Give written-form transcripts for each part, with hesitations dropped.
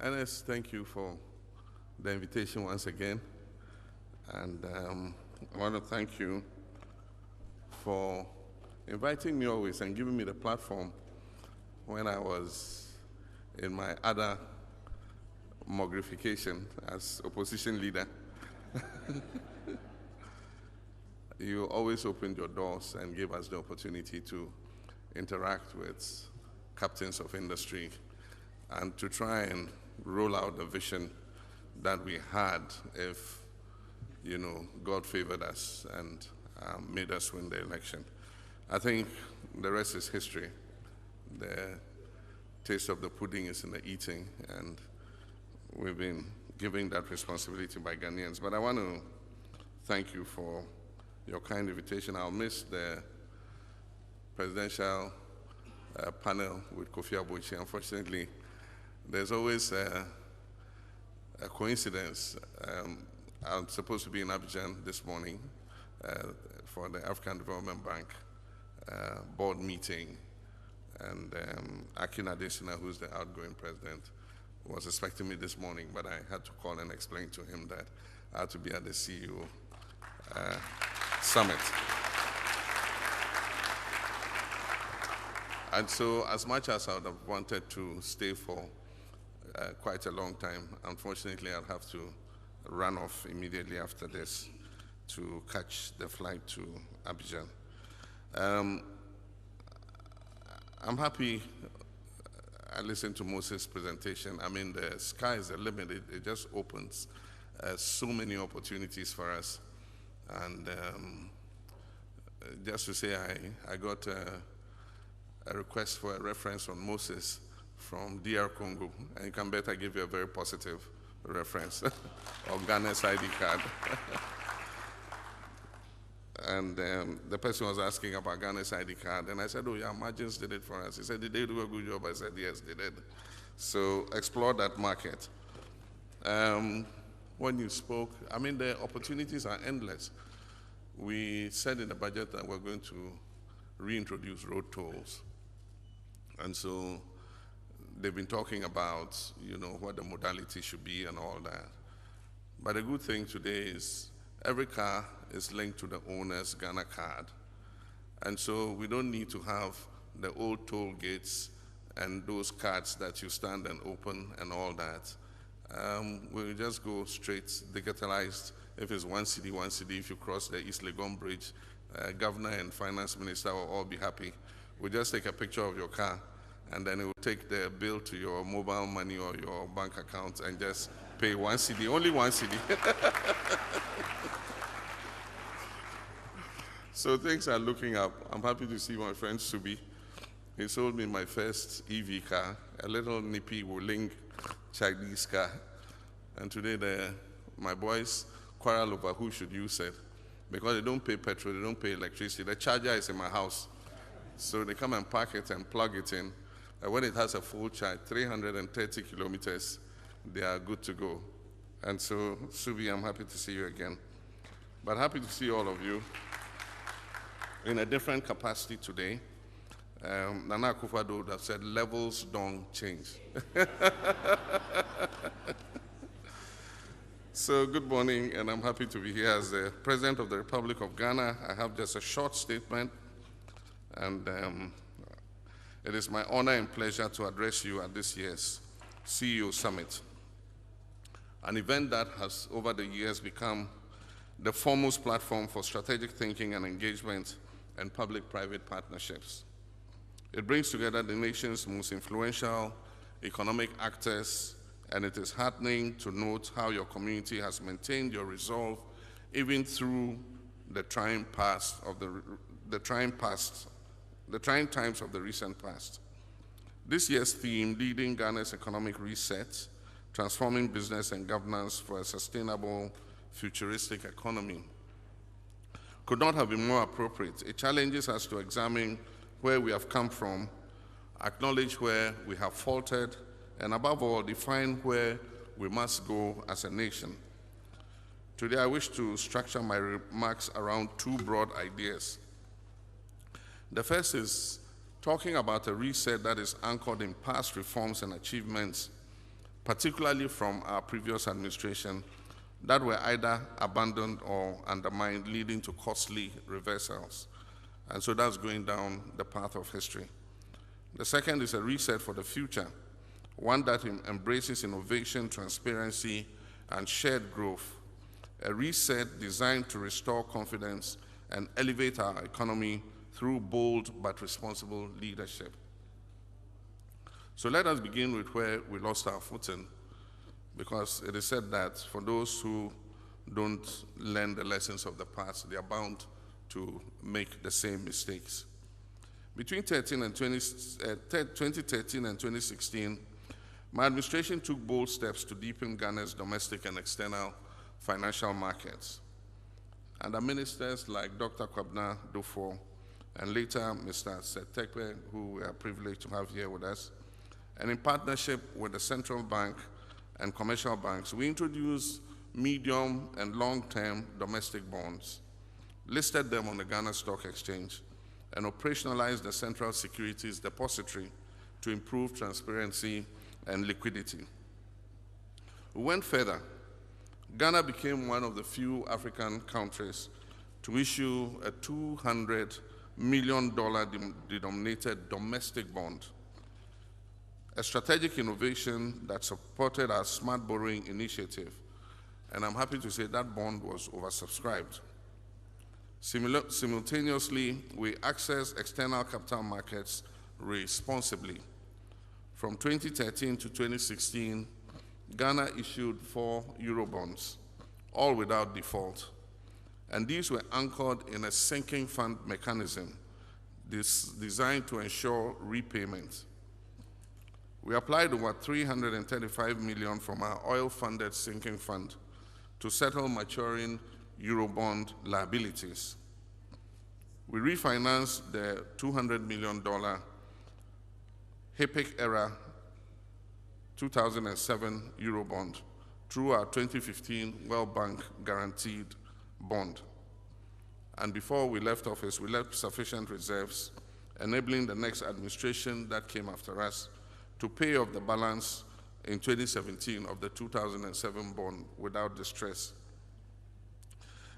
Ernest, thank you for the invitation once again. And I want to thank you for inviting me always and giving me the platform when I was in my other mogrification as opposition leader. You always opened your doors and gave us the opportunity to interact with captains of industry and to try and roll out the vision that we had if, God favored us and made us win the election. I think the rest is history. The taste of the pudding is in the eating, and we've been given that responsibility by Ghanaians. But I want to thank you for your kind invitation. I'll miss the presidential panel with Kofi Aboichi. Unfortunately, there's always a coincidence. I'm supposed to be in Abidjan this morning for the African Development Bank board meeting, and Akin Adesina, who's the outgoing president, was expecting me this morning, but I had to call and explain to him that I had to be at the CEO summit. And so as much as I would have wanted to stay for quite a long time, unfortunately I'll have to run off immediately after this to catch the flight to Abidjan. I'm happy I listened to Moses' presentation. I mean, the sky is the limit. It just opens so many opportunities for us. And just to say, I got a request for a reference on Moses from DR Congo, and you can bet I give you a very positive reference of Ghana's ID card. And the person was asking about Ghana's ID card, and I said, oh yeah, Margins did it for us. He said, did they do a good job? I said, yes, they did. So explore that market. When you spoke, I mean, the opportunities are endless. We said in the budget that we're going to reintroduce road tolls. And so they've been talking about, what the modality should be and all that. But the good thing today is every car is linked to the owner's Ghana card. And so we don't need to have the old toll gates and those cards that you stand and open and all that. We'll just go straight digitalized. If it's one city, if you cross the East Legon Bridge, governor and finance minister will all be happy. We'll just take a picture of your car, and then it will take the bill to your mobile money or your bank account and just pay one cedi, only one cedi. So things are looking up. I'm happy to see my friend Subi. He sold me my first EV car, a little nippy Wuling Chinese car. And today my boys quarrel over who should use it, because they don't pay petrol, they don't pay electricity. The charger is in my house. So they come and park it and plug it in. And when it has a full charge, 330 kilometers, they are good to go. And so, Subi, I'm happy to see you again. But happy to see all of you in a different capacity today. Nana Akufo-Addo would have said, levels don't change. So good morning, and I'm happy to be here as the President of the Republic of Ghana. I have just a short statement, and it is my honor and pleasure to address you at this year's CEO Summit, an event that has over the years become the foremost platform for strategic thinking and engagement and public-private partnerships. It brings together the nation's most influential economic actors, and it is heartening to note how your community has maintained your resolve even through the trying times of the recent past. This year's theme, Leading Ghana's Economic Reset, Transforming Business and Governance for a Sustainable Futuristic Economy, could not have been more appropriate. It challenges us to examine where we have come from, acknowledge where we have faltered, and above all, define where we must go as a nation. Today, I wish to structure my remarks around two broad ideas. The first is talking about a reset that is anchored in past reforms and achievements particularly from our previous administration, that were either abandoned or undermined, leading to costly reversals. And so that's going down the path of history. The second is a reset for the future, one that embraces innovation, transparency, and shared growth. A reset designed to restore confidence and elevate our economy through bold but responsible leadership. So let us begin with where we lost our footing, because it is said that for those who don't learn the lessons of the past, they are bound to make the same mistakes. Between 2013 and 2016, my administration took bold steps to deepen Ghana's domestic and external financial markets. Under ministers like Dr. Kwabena Dufo and later Mr. Setekwe, who we are privileged to have here with us, and in partnership with the central bank and commercial banks, we introduced medium and long-term domestic bonds, listed them on the Ghana Stock Exchange, and operationalized the Central Securities Depository to improve transparency and liquidity. We went further. Ghana became one of the few African countries to issue a $200 million denominated domestic bond, a strategic innovation that supported our smart borrowing initiative. And I'm happy to say that bond was oversubscribed. Simultaneously, we accessed external capital markets responsibly. From 2013 to 2016, Ghana issued 4 Eurobonds, all without default. And these were anchored in a sinking fund mechanism designed to ensure repayment. We applied over $335 million from our oil-funded sinking fund to settle maturing Eurobond liabilities. We refinanced the $200 million HIPIC-era 2007 Eurobond through our 2015 World Bank guaranteed bond. And before we left office, we left sufficient reserves, enabling the next administration that came after us to pay off the balance in 2017 of the 2007 bond without distress.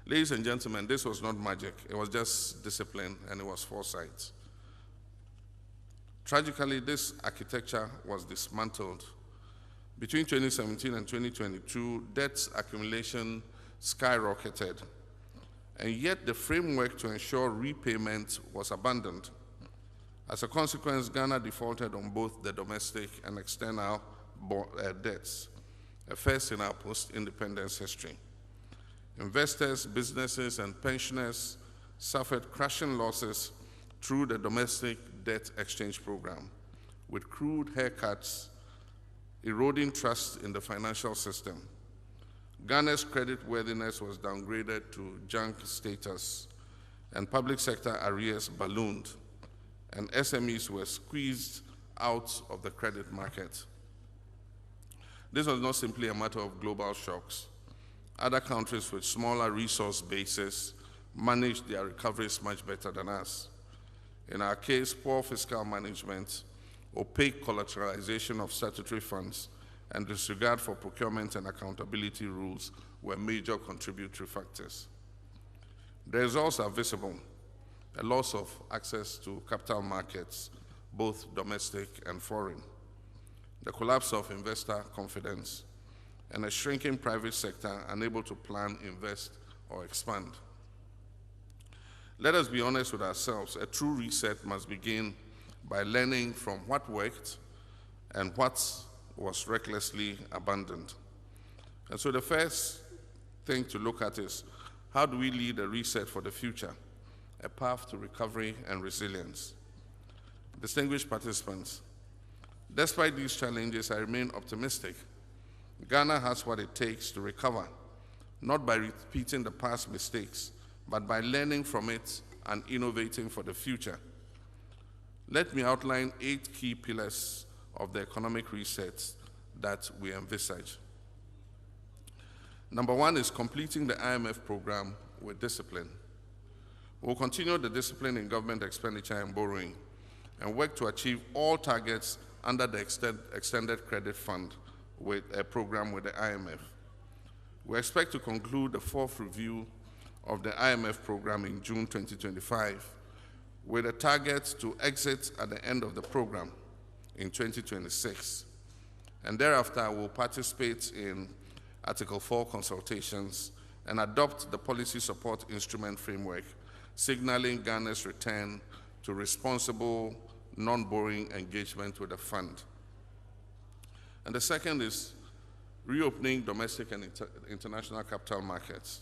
Ladies and gentlemen, this was not magic. It was just discipline and it was foresight. Tragically, this architecture was dismantled. Between 2017 and 2022, debt accumulation skyrocketed, and yet the framework to ensure repayment was abandoned. As a consequence, Ghana defaulted on both the domestic and external debts, a first in our post-independence history. Investors, businesses, and pensioners suffered crushing losses through the domestic debt exchange program, with crude haircuts eroding trust in the financial system. Ghana's creditworthiness was downgraded to junk status, and public sector arrears ballooned, and SMEs were squeezed out of the credit market. This was not simply a matter of global shocks. Other countries with smaller resource bases managed their recoveries much better than us. In our case, poor fiscal management, opaque collateralization of statutory funds, and disregard for procurement and accountability rules were major contributory factors. The results are visible: a loss of access to capital markets, both domestic and foreign, the collapse of investor confidence, and a shrinking private sector unable to plan, invest, or expand. Let us be honest with ourselves. A true reset must begin by learning from what worked and what was recklessly abandoned. And so the first thing to look at is, how do we lead a reset for the future, a path to recovery and resilience? Distinguished participants, despite these challenges, I remain optimistic. Ghana has what it takes to recover, not by repeating the past mistakes, but by learning from it and innovating for the future. Let me outline 8 key pillars of the economic reset that we envisage. Number 1 is completing the IMF program with discipline. We'll continue the discipline in government expenditure and borrowing and work to achieve all targets under the Extended Credit Fund with a program with the IMF. We expect to conclude the fourth review of the IMF program in June 2025 with a target to exit at the end of the program in 2026. And thereafter, we'll participate in Article 4 consultations and adopt the policy support instrument framework, signaling Ghana's return to responsible, non-borrowing engagement with the fund. And the second is reopening domestic and international capital markets.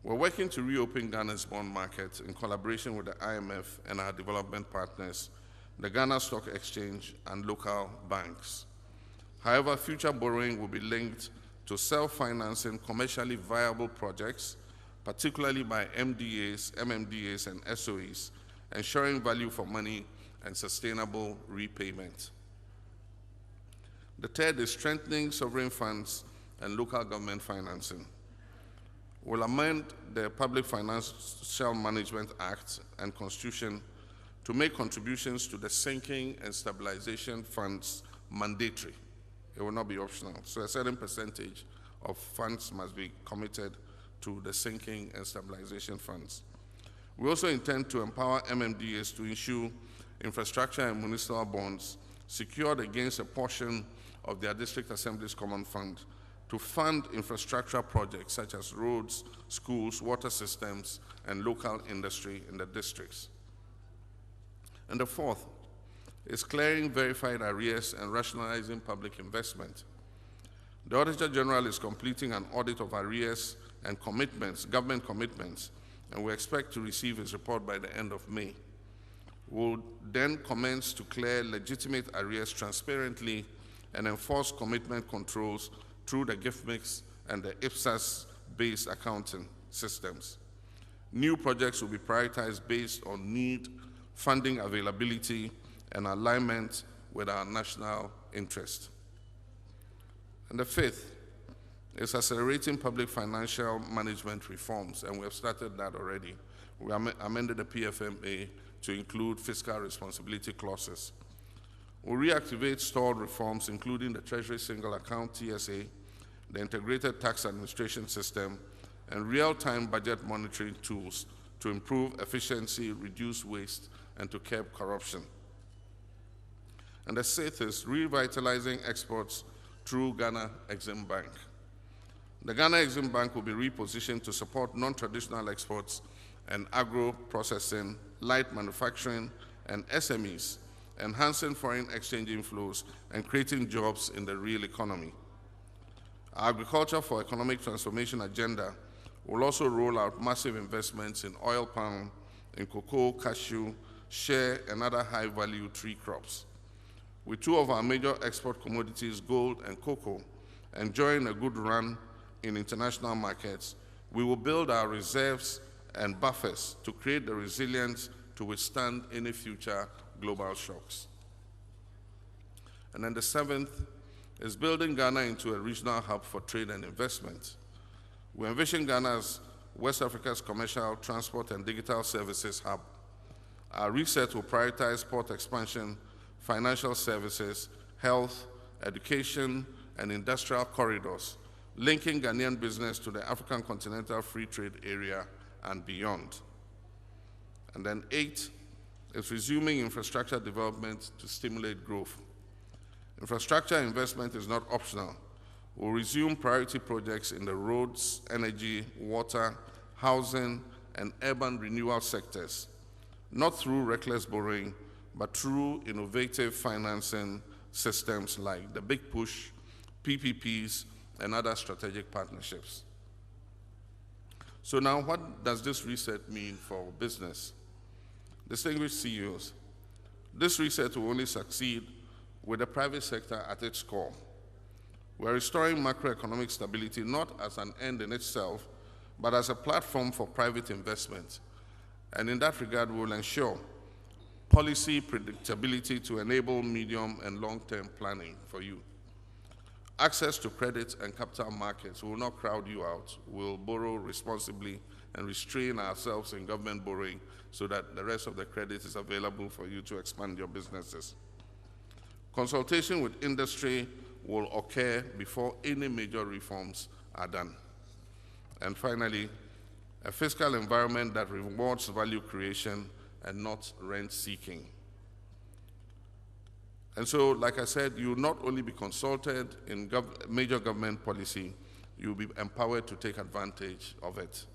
We're working to reopen Ghana's bond market in collaboration with the IMF and our development partners, the Ghana Stock Exchange, and local banks. However, future borrowing will be linked to self-financing commercially viable projects, particularly by MDAs, MMDAs, and SOEs, ensuring value for money and sustainable repayment. The third is strengthening sovereign funds and local government financing. We'll amend the Public Financial Management Act and Constitution to make contributions to the sinking and stabilization funds mandatory. It will not be optional. So a certain percentage of funds must be committed to the sinking and stabilization funds. We also intend to empower MMDAs to issue infrastructure and municipal bonds secured against a portion of their district assemblies common fund to fund infrastructure projects such as roads, schools, water systems, and local industry in the districts. And the fourth is clearing verified arrears and rationalizing public investment. The Auditor General is completing an audit of arrears and commitments, government commitments, and we expect to receive his report by the end of May. We'll then commence to clear legitimate arrears transparently and enforce commitment controls through the gift mix and the IPSAS-based accounting systems. New projects will be prioritized based on need, funding availability, and alignment with our national interest. And the fifth is accelerating public financial management reforms, and we have started that already. We amended the PFMA to include fiscal responsibility clauses. We'll reactivate stalled reforms, including the Treasury Single Account, TSA, the Integrated Tax Administration System, and real-time budget monitoring tools to improve efficiency, reduce waste, and to curb corruption. And the sixth is revitalizing exports through Ghana Exim Bank. The Ghana Exim Bank will be repositioned to support non-traditional exports and agro-processing, light manufacturing, and SMEs, enhancing foreign exchange inflows and creating jobs in the real economy. Our Agriculture for Economic Transformation agenda will also roll out massive investments in oil palm, in cocoa, cashew, shea, and other high-value tree crops. With two of our major export commodities, gold and cocoa, enjoying a good run in international markets, we will build our reserves and buffers to create the resilience to withstand any future global shocks. And then the seventh is building Ghana into a regional hub for trade and investment. We envision Ghana as West Africa's commercial, transport, and digital services hub. Our reset will prioritize port expansion, financial services, health, education, and industrial corridors, linking Ghanaian business to the African Continental Free Trade Area and beyond. And then 8 is resuming infrastructure development to stimulate growth. Infrastructure investment is not optional. We'll resume priority projects in the roads, energy, water, housing, and urban renewal sectors, not through reckless borrowing, but through innovative financing systems like the Big Push, PPPs, and other strategic partnerships. So now, what does this reset mean for business? Distinguished CEOs, this reset will only succeed with the private sector at its core. We're restoring macroeconomic stability not as an end in itself, but as a platform for private investment. And in that regard, we will ensure policy predictability to enable medium and long-term planning for you. Access to credit and capital markets will not crowd you out. We'll borrow responsibly and restrain ourselves in government borrowing so that the rest of the credit is available for you to expand your businesses. Consultation with industry will occur before any major reforms are done. And finally, a fiscal environment that rewards value creation and not rent seeking. And so, like I said, you will not only be consulted in major government policy, you will be empowered to take advantage of it.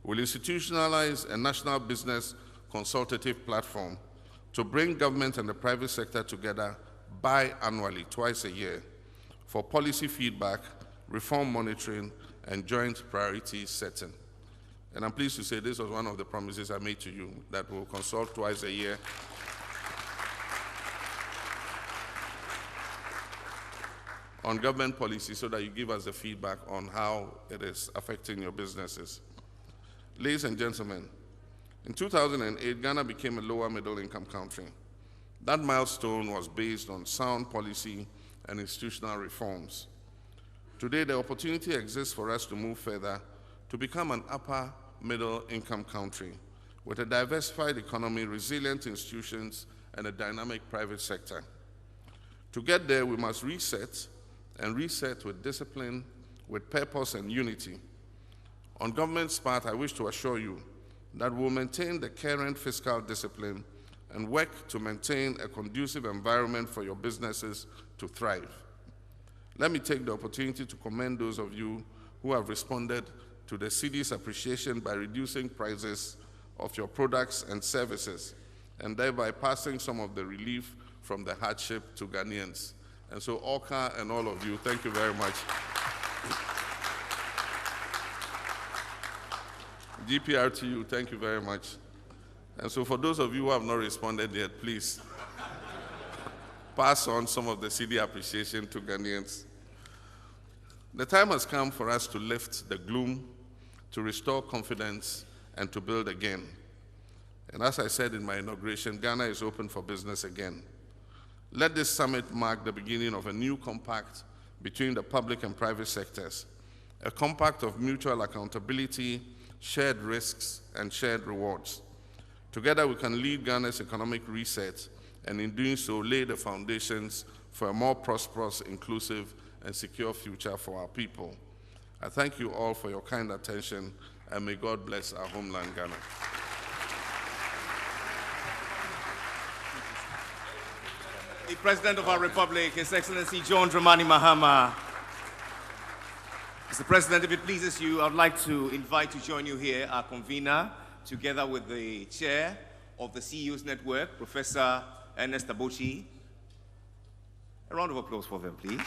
We'll institutionalize a national business consultative platform to bring government and the private sector together biannually, twice a year, for policy feedback, reform monitoring, and joint priority setting. And I'm pleased to say this was one of the promises I made to you, that we'll consult twice a year on government policy so that you give us the feedback on how it is affecting your businesses. Ladies and gentlemen, in 2008, Ghana became a lower middle income country. That milestone was based on sound policy and institutional reforms. Today, the opportunity exists for us to move further to become an upper middle income country with a diversified economy, resilient institutions, and a dynamic private sector. To get there, we must reset, and reset with discipline, with purpose and unity. On government's part, I wish to assure you that we'll maintain the current fiscal discipline and work to maintain a conducive environment for your businesses to thrive. Let me take the opportunity to commend those of you who have responded to the cedi's appreciation by reducing prices of your products and services, and thereby passing some of the relief from the hardship to Ghanaians. And so, Orca and all of you, thank you very much. GPRTU, thank you very much. And so for those of you who have not responded yet, please pass on some of the cedi appreciation to Ghanaians. The time has come for us to lift the gloom, to restore confidence, and to build again. And as I said in my inauguration, Ghana is open for business again. Let this summit mark the beginning of a new compact between the public and private sectors, a compact of mutual accountability, shared risks, and shared rewards. Together, we can lead Ghana's economic reset, and in doing so, lay the foundations for a more prosperous, inclusive, and secure future for our people. I thank you all for your kind attention, and may God bless our homeland, Ghana. The President of our Republic, His Excellency John Dramani Mahama. Mr. President, if it pleases you, I would like to invite to join you here, our convener, together with the chair of the CEOs Network, Professor Ernest Abochi. A round of applause for them, please.